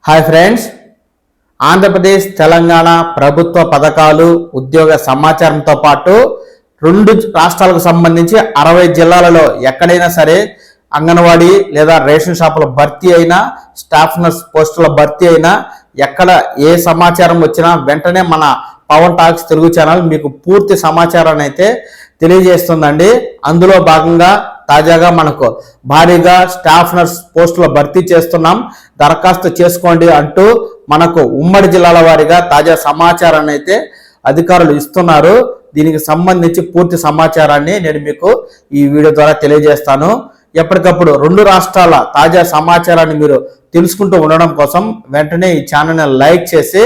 Hi friends, Andhra Pradesh Telangana ప్రభుత్వ పథకాలు ఉద్యోగ సమాచారంతో పాటు రెండు రాష్ట్రాలకు సంబంధించి 60 జిల్లాలలో ఎక్కడైనా సరే అంగన్వాడీ లేదా రేషన్ షాపుల భర్తీ అయినా, స్టాఫ్ నర్స్ పోస్టుల భర్తీ అయినా, ఎక్కడ ఏ సమాచారం వచ్చినా వెంటనే మన పవన్ టాక్స్ తెలుగు ఛానల్ మీకు పూర్తి సమాచారాన్ని అయితే తెలియజేస్తుందండి. అందులో భాగంగా తాజాగా మనకు భారీగా స్టాఫ్ నర్స్ పోస్టుల భర్తీ చేస్తున్నాం, దరఖాస్తు చేసుకోండి అంటూ మనకు ఉమ్మడి జిల్లాల వారీగా తాజా సమాచారాన్ని అయితే అధికారులు ఇస్తున్నారు. దీనికి సంబంధించి పూర్తి సమాచారాన్ని నేను మీకు ఈ వీడియో ద్వారా తెలియజేస్తాను. ఎప్పటికప్పుడు రెండు రాష్ట్రాల తాజా సమాచారాన్ని మీరు తెలుసుకుంటూ ఉండడం కోసం వెంటనే ఈ ఛానల్ని లైక్ చేసి,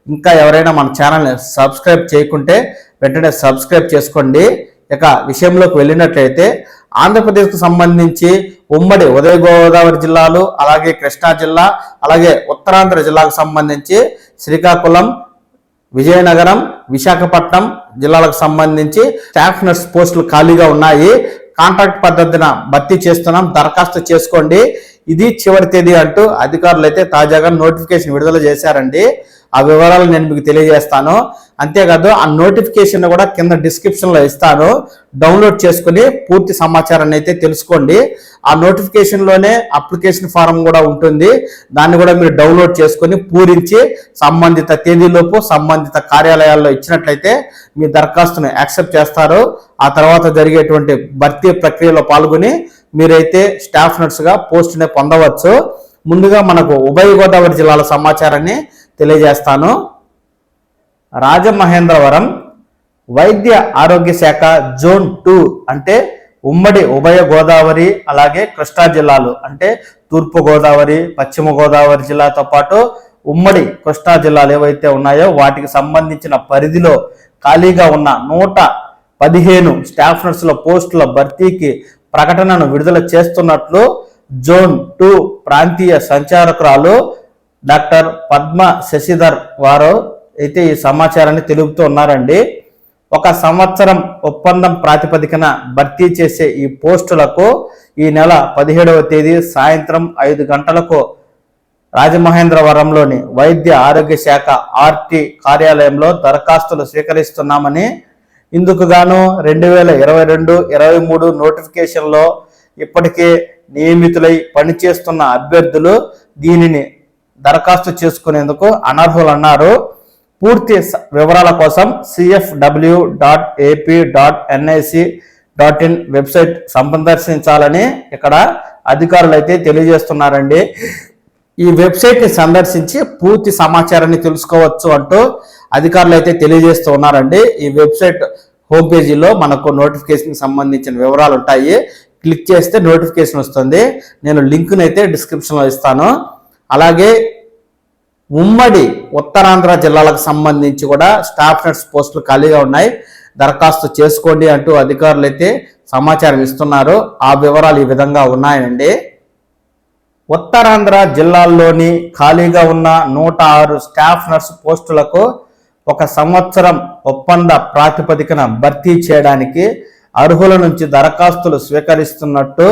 ఇంకా ఎవరైనా మన ఛానల్ని సబ్స్క్రైబ్ చేయకుంటే వెంటనే సబ్స్క్రైబ్ చేసుకోండి. ఇక విషయంలోకి వెళ్ళినట్లయితే ఆంధ్రప్రదేశ్కు సంబంధించి ఉమ్మడి ఉదయ గోదావరి జిల్లాలు, అలాగే కృష్ణా జిల్లా, అలాగే ఉత్తరాంధ్ర జిల్లాకు సంబంధించి శ్రీకాకుళం, విజయనగరం, విశాఖపట్నం జిల్లాలకు సంబంధించి స్టాఫ్ నర్స్ పోస్టులు ఖాళీగా ఉన్నాయి. కాంట్రాక్ట్ పద్ధతిన భర్తీ చేస్తున్నాం, దరఖాస్తు చేసుకోండి, ఇది చివరి తేదీ అంటూ అధికారులు అయితే తాజాగా నోటిఫికేషన్ విడుదల చేశారండి. ఆ వివరాలు నేను మీకు తెలియజేస్తాను. అంతేకాదు ఆ నోటిఫికేషన్ కూడా కింద డిస్క్రిప్షన్ లో ఇస్తాను, డౌన్లోడ్ చేసుకుని పూర్తి సమాచారాన్ని అయితే తెలుసుకోండి. ఆ నోటిఫికేషన్ లోనే అప్లికేషన్ ఫారం కూడా ఉంటుంది, దాన్ని కూడా మీరు డౌన్లోడ్ చేసుకుని పూరించి సంబంధిత తేదీలోపు సంబంధిత కార్యాలయాల్లో ఇచ్చినట్లయితే మీ దరఖాస్తును యాక్సెప్ట్ చేస్తారు. ఆ తర్వాత జరిగేటువంటి భర్తీ ప్రక్రియలో పాల్గొని మీరైతే స్టాఫ్ నర్స్ గా పోస్టుని పొందవచ్చు. ముందుగా మనకు ఉభయ గోదావరి జిల్లాల సమాచారాన్ని తెలియజేస్తాను. రాజమహేంద్రవరం వైద్య ఆరోగ్య శాఖ జోన్ 2 అంటే ఉమ్మడి ఉభయ గోదావరి అలాగే కృష్ణా జిల్లాలు అంటే తూర్పు గోదావరి, పశ్చిమ గోదావరి జిల్లాతో పాటు ఉమ్మడి కృష్ణా జిల్లాలు ఏవైతే ఉన్నాయో వాటికి సంబంధించిన పరిధిలో ఖాళీగా ఉన్న 115 స్టాఫ్ నర్సుల పోస్టుల భర్తీకి ప్రకటనను విడుదల చేస్తున్నట్లు జోన్ 2 ప్రాంతీయ సంచారకురాలు డాక్టర్ పద్మ శశిధర్ వారు అయితే ఈ సమాచారాన్ని తెలుపుతూ ఉన్నారండి. 1 సంవత్సరం ఒప్పందం ప్రాతిపదికన భర్తీ చేసే ఈ పోస్టులకు ఈ నెల 17వ తేదీ సాయంత్రం 5 గంటలకు రాజమహేంద్రవరంలోని వైద్య ఆరోగ్య శాఖ ఆర్టీ కార్యాలయంలో దరఖాస్తులు స్వీకరిస్తున్నామని, ఇందుకు గాను 2022-23 నోటిఫికేషన్లో ఇప్పటికే నియమితులై పనిచేస్తున్న అభ్యర్థులు దీనిని దరఖాస్తు చేసుకునేందుకు అనర్హులన్నారు. పూర్తి వివరాల కోసం cfw.ap.nic.in వెబ్సైట్ సందర్శించాలని ఇక్కడ అధికారులు అయితే తెలియజేస్తున్నారండి. ఈ వెబ్సైట్ ని సందర్శించి పూర్తి సమాచారాన్ని తెలుసుకోవచ్చు అంటూ అధికారులు అయితే తెలియజేస్తూ ఉన్నారండి. ఈ వెబ్సైట్ హోమ్ పేజీలో మనకు నోటిఫికేషన్ సంబంధించిన వివరాలు ఉంటాయి, క్లిక్ చేస్తే నోటిఫికేషన్ వస్తుంది. నేను లింక్ను అయితే డిస్క్రిప్షన్లో ఇస్తాను. అలాగే ఉమ్మడి ఉత్తరాంధ్ర జిల్లాలకు సంబంధించి కూడా స్టాఫ్ నర్స్ పోస్టులు ఖాళీగా ఉన్నాయి, దరఖాస్తు చేసుకోండి అంటూ అధికారులు అయితే సమాచారం ఇస్తున్నారు. ఆ వివరాలు ఈ విధంగా ఉన్నాయండి. ఉత్తరాంధ్ర జిల్లాల్లోని ఖాళీగా ఉన్న 106 స్టాఫ్ నర్స్ పోస్టులకు 1 సంవత్సరం ఒప్పంద ప్రాతిపదికన భర్తీ చేయడానికి అర్హుల నుంచి దరఖాస్తులు స్వీకరిస్తున్నట్టు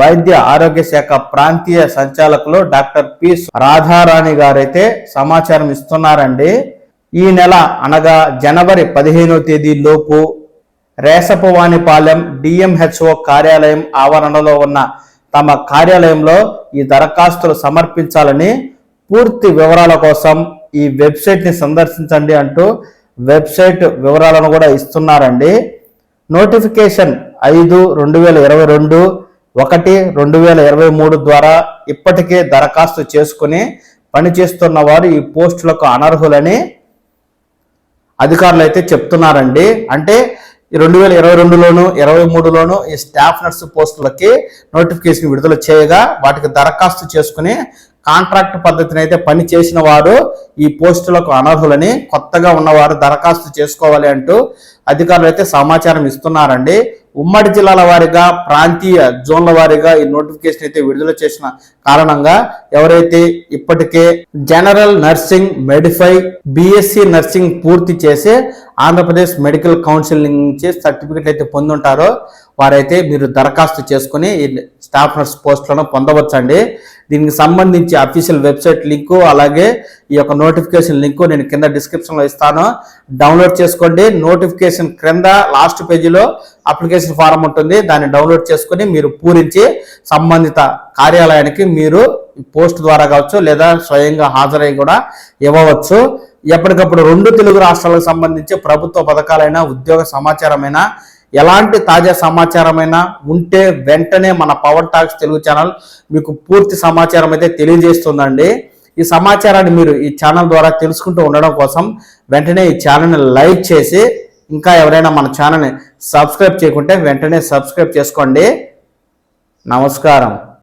వైద్య ఆరోగ్య శాఖ ప్రాంతీయ సంచాలకులు డాక్టర్ పి రాధారాణి గారైతే సమాచారం ఇస్తున్నారండి. ఈ నెల అనగా జనవరి 15వ తేదీ లోపు రేసపవానిపాలెం డిఎంహెచ్ఓ కార్యాలయం ఆవరణలో ఉన్న తమ కార్యాలయంలో ఈ దరఖాస్తులు సమర్పించాలని, పూర్తి వివరాల కోసం ఈ వెబ్సైట్ ని సందర్శించండి అంటూ వెబ్సైట్ వివరాలను కూడా ఇస్తున్నారండి. నోటిఫికేషన్ 5/2022, 1/2023 ద్వారా ఇప్పటికే దరఖాస్తు చేసుకుని పనిచేస్తున్న వారు ఈ పోస్టులకు అనర్హులని అధికారులు అయితే చెప్తున్నారండి. అంటే 2022లోను 23లోను ఈ స్టాఫ్ నర్స్ పోస్టులకి నోటిఫికేషన్ విడుదల చేయగా వాటికి దరఖాస్తు చేసుకుని కాంట్రాక్ట్ పద్ధతిని అయితే పని చేసిన వారు ఈ పోస్టులకు అనర్హులని, కొత్తగా ఉన్నవారు దరఖాస్తు చేసుకోవాలి అంటూ అధికారులు అయితే సమాచారం ఇస్తున్నారండి. ఉమ్మడి జిల్లాల వారీగా, ప్రాంతీయ జోన్ల వారీగా ఈ నోటిఫికేషన్ అయితే విడుదల చేసిన కారణంగా ఎవరైతే ఇప్పటికే జనరల్ నర్సింగ్, మెడిఫై, బిఎస్సి నర్సింగ్ పూర్తి చేసి ఆంధ్రప్రదేశ్ మెడికల్ కౌన్సిలింగ్ నుంచి సర్టిఫికెట్ అయితే పొందుంటారో వారైతే మీరు దరఖాస్తు చేసుకుని ఈ స్టాఫ్ నర్స్ పోస్టులను పొందవచ్చండి. దీనికి సంబంధించి అఫీషియల్ వెబ్సైట్ లింకు అలాగే ఈ యొక్క నోటిఫికేషన్ లింకు నేను కింద డిస్క్రిప్షన్లో ఇస్తాను. డౌన్లోడ్ చేసుకోండి. నోటిఫికేషన్ క్రింద లాస్ట్ పేజీలో అప్లికేషన్ ఫారం ఉంటుంది, దాన్ని డౌన్లోడ్ చేసుకుని మీరు పూరించి సంబంధిత కార్యాలయానికి మీరు పోస్ట్ ద్వారా కావచ్చు లేదా స్వయంగా హాజరై కూడా ఇవ్వవచ్చు. ఎప్పటికప్పుడు 2 తెలుగు రాష్ట్రాలకు సంబంధించి ప్రభుత్వ పథకాలైన, ఉద్యోగ సమాచారమైనా, ఎలాంటి తాజా సమాచారమైనా ఉంటే వెంటనే మన పవర్ టాక్స్ తెలుగు ఛానల్ మీకు పూర్తి సమాచారం అయితే తెలియజేస్తుందండి. ఈ సమాచారాన్ని మీరు ఈ ఛానల్ ద్వారా తెలుసుకుంటూ ఉండడం కోసం వెంటనే ఈ ఛానల్ని లైక్ చేసి, ఇంకా ఎవరైనా మన ఛానల్ని సబ్స్క్రైబ్ చేయకుంటే వెంటనే సబ్స్క్రైబ్ చేసుకోండి. నమస్కారం.